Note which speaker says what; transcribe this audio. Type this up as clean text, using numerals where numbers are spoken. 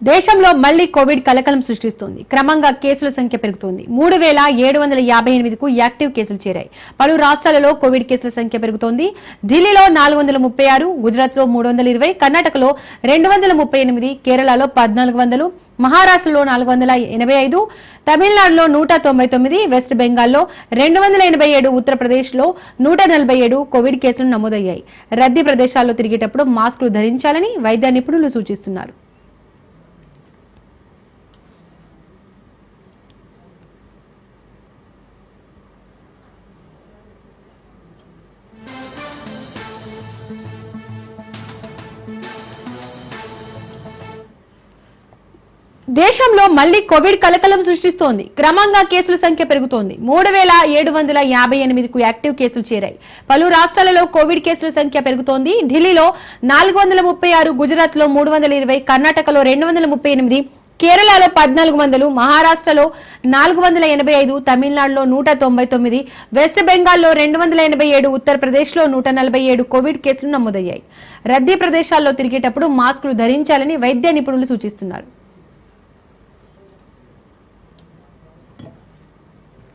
Speaker 1: దేశంలో మళ్లీ కోవిడ్ కలకలం సృష్టిస్తోంది. క్రమంగా కేసుల సంఖ్య పెరుగుతోంది. 3758కు యాక్టివ్ కేసులు చేరాయి. పలు రాష్ట్రాలలో కోవిడ్ కేసుల సంఖ్య పెరుగుతోంది. ఢిల్లీలో 436, గుజరాత్లో 320, కర్ణాటకలో 238, కేరళలో 1400, మహారాష్ట్రలో 485, తమిళనాడులో 199, వెస్ట్ బెంగాల్లో 287, ఉత్తరప్రదేశ్లో 147 కోవిడ్ కేసులు నమోదయ్యాయి. రద్దీ ప్రదేశాల్లో తిరిగేటప్పుడు మాస్కులు ధరించాలని వైద్య నిపుణులు సూచిస్తున్నారు. దేశంలో మళ్లీ కోవిడ్ కలకలం సృష్టిస్తోంది. క్రమంగా కేసుల సంఖ్య పెరుగుతోంది. 3758కు యాక్టివ్ కేసులు చేరాయి. పలు రాష్ట్రాలలో కోవిడ్ కేసుల సంఖ్య పెరుగుతోంది. ఢిల్లీలో 436, గుజరాత్లో 320, కర్ణాటకలో 238, కేరళలో 1400, మహారాష్ట్రలో 485, తమిళనాడులో 199, వెస్ట్ బెంగాల్లో 287, ఉత్తరప్రదేశ్లో 147 కోవిడ్ కేసులు నమోదయ్యాయి. రద్దీ ప్రదేశాల్లో తిరిగేటప్పుడు మాస్కులు ధరించాలని వైద్య నిపుణులు సూచిస్తున్నారు.